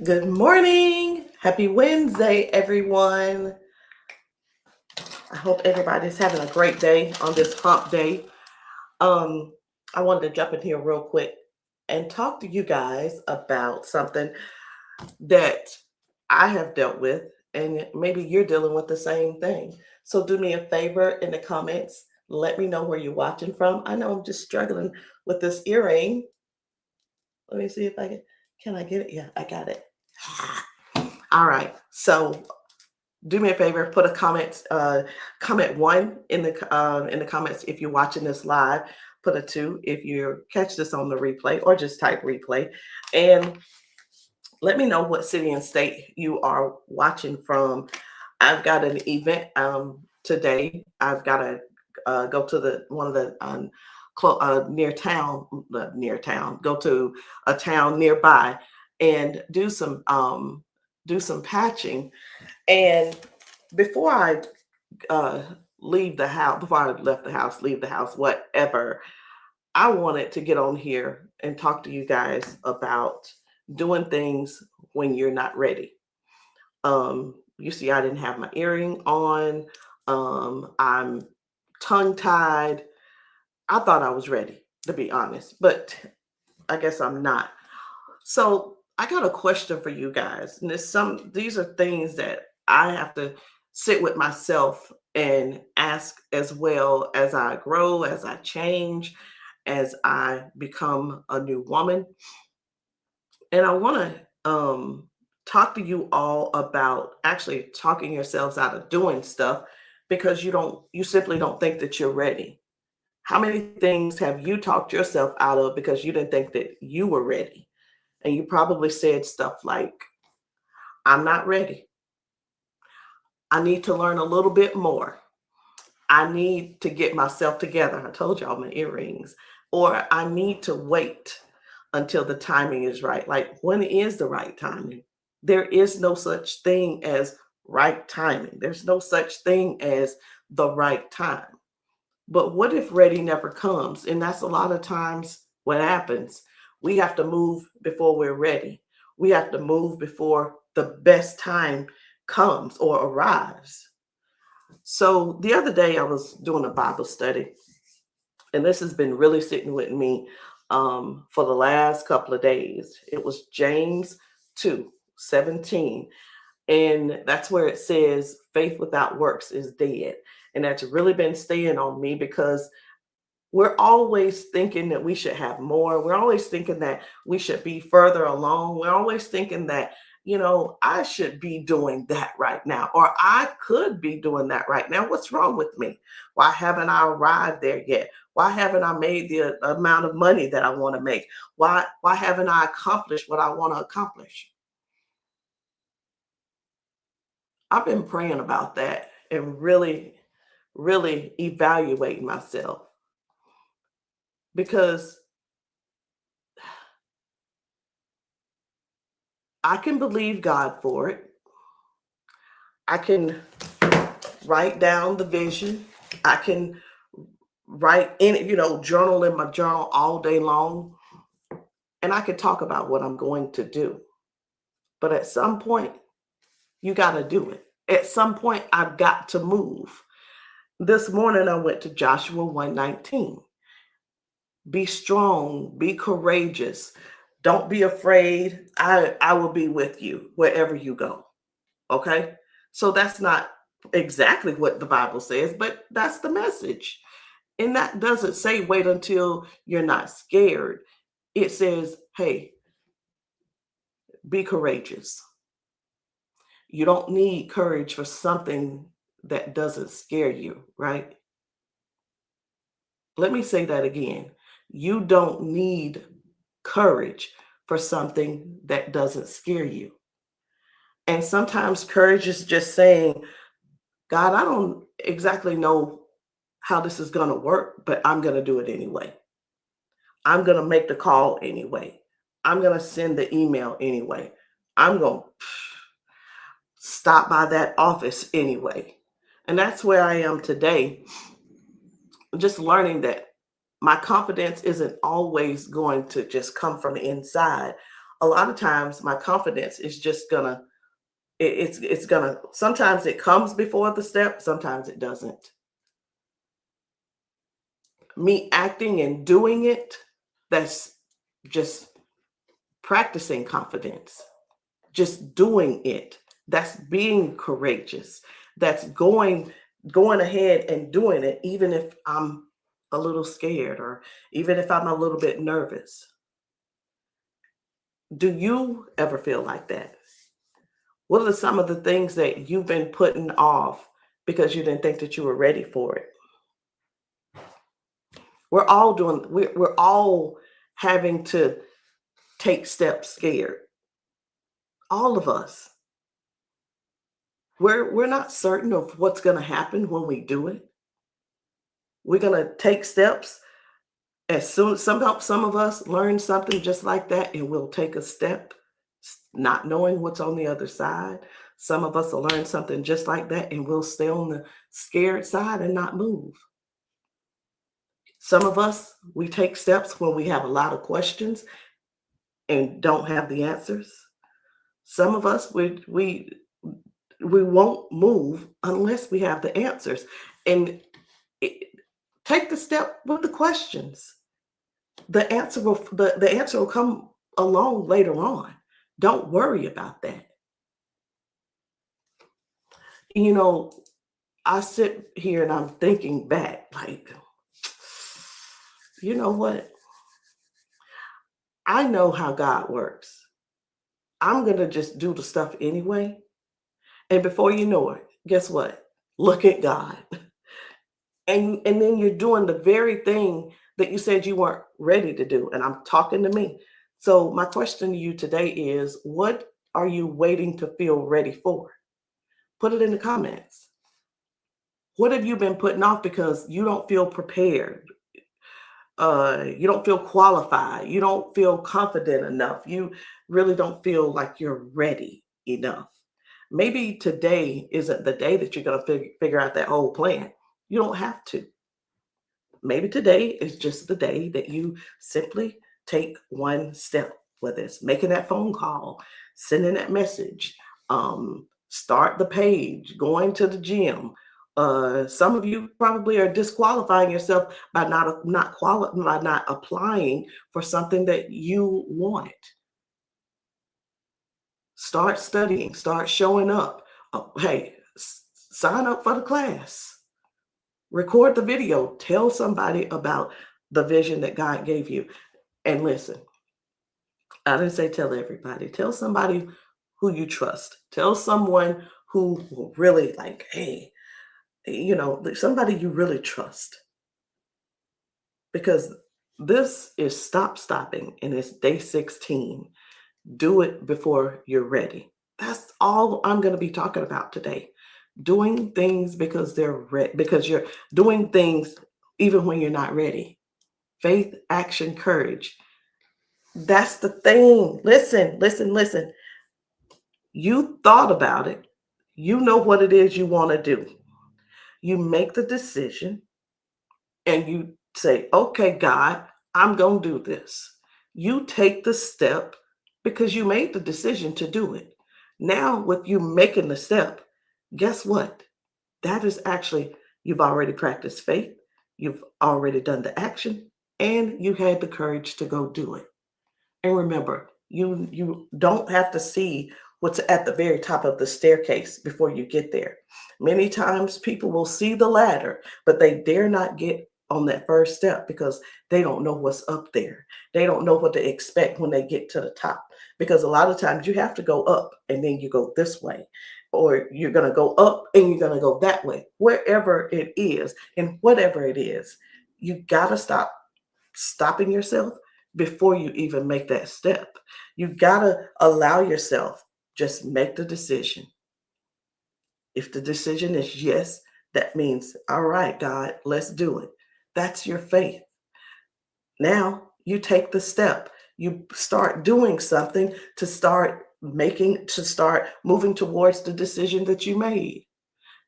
Good morning. Happy Wednesday, everyone. I hope everybody's having a great day on this hump day. Um, I wanted to jump in here real quick and talk to you guys about something that I have dealt with, and maybe you're dealing with the same thing. So do me a favor in the comments. Let me know where you're watching from. I know I'm just struggling with this earring. Let me see if I can I get it? Yeah, I got it. All right. So do me a favor, put a comment one in the comments if you're watching this live. Put a two if you catch this on the replay, or just type replay, and let me know what city and state you are watching from. I've got an event today. I've got to go to the one of the near town, go to a town nearby and do some patching. And before I uh, before I left the house, leave the house, whatever, I wanted to get on here and talk to you guys about doing things when you're not ready. You see, I didn't have my earring on. I'm tongue tied. I thought I was ready, to be honest, but I guess I'm not. So I got a question for you guys. And these are things that I have to sit with myself and ask, as well as I grow, as I change, as I become a new woman. And I want to talk to you all about actually talking yourselves out of doing stuff because you simply don't think that you're ready. How many things have you talked yourself out of because you didn't think that you were ready? And you probably said stuff like, I'm not ready. I need to learn a little bit more. I need to get myself together. I told y'all my earrings. Or I need to wait until the timing is right. Like, when is the right timing? There is no such thing as right timing. There's no such thing as the right time. But what if ready never comes? And that's a lot of times what happens. We have to move before we're ready. We have to move before the best time comes or arrives. So the other day I was doing a Bible study, and this has been really sitting with me for the last couple of days. It was James 2:17. And that's where it says faith without works is dead. And that's really been staying on me because we're always thinking that we should have more. We're always thinking that we should be further along. We're always thinking that, I should be doing that right now, or I could be doing that right now. What's wrong with me? Why haven't I arrived there yet? Why haven't I made the amount of money that I want to make? Why haven't I accomplished what I want to accomplish? I've been praying about that and really, really evaluating myself because I can believe God for it. I can write down the vision. I can write in it, journal in my journal all day long. And I can talk about what I'm going to do. But at some point, you got to do it. At some point, I've got to move. This morning, I went to Joshua 1:19. Be strong, be courageous. Don't be afraid. I will be with you wherever you go. Okay? So that's not exactly what the Bible says, but that's the message. And that doesn't say wait until you're not scared. It says, hey, be courageous. You don't need courage for something that doesn't scare you, right? Let me say that again. You don't need courage for something that doesn't scare you. And sometimes courage is just saying, God, I don't exactly know how this is going to work, but I'm going to do it anyway. I'm going to make the call anyway. I'm going to send the email anyway. I'm going to stop by that office anyway. And that's where I am today. Just learning that my confidence isn't always going to just come from the inside. a lot of times my confidence is just gonna it's gonna, sometimes it comes before the step, sometimes it doesn't. Me acting and doing it, that's just practicing confidence. Just doing it. That's being courageous. That's going ahead and doing it even if I'm a little scared or even if I'm a little bit nervous. Do you ever feel like that? What are some of the things that you've been putting off because you didn't think that you were ready for it? We're all having to take steps scared. All of us. We're not certain of what's going to happen when we do it. We're going to take steps as soon some of us learn something just like that and we'll take a step not knowing what's on the other side. Some of us will learn something just like that and we'll stay on the scared side and not move. Some of us, we take steps when we have a lot of questions and don't have the answers. Some of us, we won't move unless we have the answers. And it, take the step with the questions. The answer will come along later on. Don't worry about that. You know, I sit here and I'm thinking back, like, you know what? I know how God works. I'm going to just do the stuff anyway. And before you know it, guess what? Look at God. And then you're doing the very thing that you said you weren't ready to do. And I'm talking to me. So my question to you today is, what are you waiting to feel ready for? Put it in the comments. What have you been putting off because you don't feel prepared? You don't feel qualified. You don't feel confident enough. You really don't feel like you're ready enough. Maybe today isn't the day that you're going to figure out that whole plan. You don't have to. Maybe today is just the day that you simply take one step, whether it's making that phone call, sending that message, start the page, going to the gym. Some of you probably are disqualifying yourself by by not applying for something that you want. Start studying, start showing up. Hey, sign up for the class. Record the video. Tell somebody about the vision that God gave you. And listen, I didn't say tell everybody. Tell somebody who you trust. Tell someone who will really like, hey, somebody you really trust. Because this is stopping and it's day 16. Do it before you're ready. That's all I'm going to be talking about today. Doing things because because you're doing things even when you're not ready. Faith, action, courage. That's the thing. Listen. You thought about it. You know what it is you want to do. You make the decision and you say, okay, God, I'm going to do this. You take the step because you made the decision to do it. Now, with you making the step, guess what? That is actually, you've already practiced faith, you've already done the action, and you had the courage to go do it. And remember, you don't have to see what's at the very top of the staircase before you get there. Many times people will see the ladder, but they dare not get on that first step because they don't know what's up there. They don't know what to expect when they get to the top. Because a lot of times you have to go up and then you go this way, or you're going to go up and you're going to go that way. Wherever it is and whatever it is, you got to stop stopping yourself before you even make that step. You got to allow yourself, just make the decision. If the decision is yes, that means, all right, God, let's do it. That's your faith. Now you take the step. You start doing something to start moving towards the decision that you made.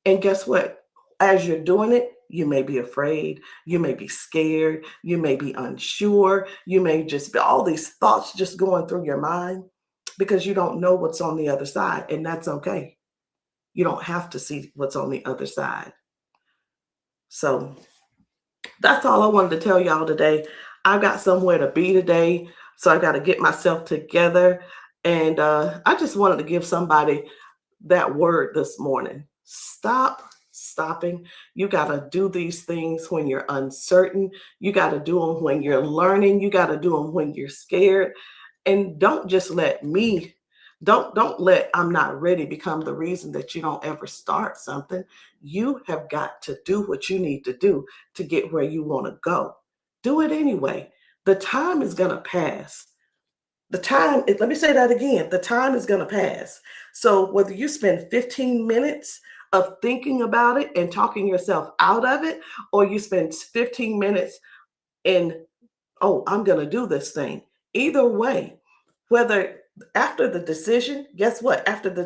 And guess what? As you're doing it, You may be afraid. You may be scared. You may be unsure. You may just be all these thoughts just going through your mind because you don't know what's on the other side. And that's okay. You don't have to see what's on the other side. So that's all I wanted to tell y'all today. I got somewhere to be today. So I got to get myself together. And I just wanted to give somebody that word this morning. Stop stopping. You got to do these things when you're uncertain. You got to do them when you're learning. You got to do them when you're scared. And don't just let me, don't let I'm not ready become the reason that you don't ever start something. You have got to do what you need to do to get where you want to go. Do it anyway. The time is going to pass. Let me say that again, the time is going to pass. So whether you spend 15 minutes of thinking about it and talking yourself out of it, or you spend 15 minutes in, oh, I'm going to do this thing. Either way, whether after the decision, guess what? After the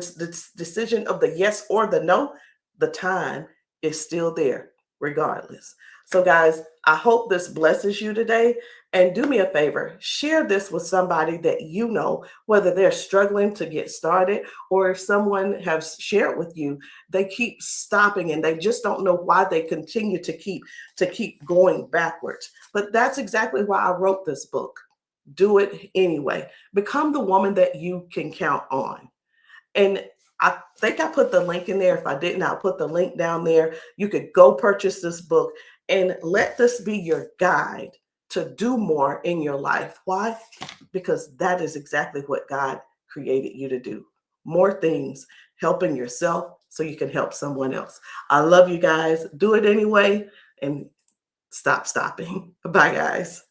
decision of the yes or the no, the time is still there regardless. So, guys, I hope this blesses you today. And do me a favor, share this with somebody that you know, whether they're struggling to get started or if someone has shared with you, they keep stopping and they just don't know why they continue to keep going backwards. But that's exactly why I wrote this book. Do it anyway. Become the woman that you can count on. And I think I put the link in there. If I didn't, I'll put the link down there. You could go purchase this book and let this be your guide to do more in your life. Why? Because that is exactly what God created you to do. More things, helping yourself so you can help someone else. I love you guys. Do it anyway and stop stopping. Bye, guys.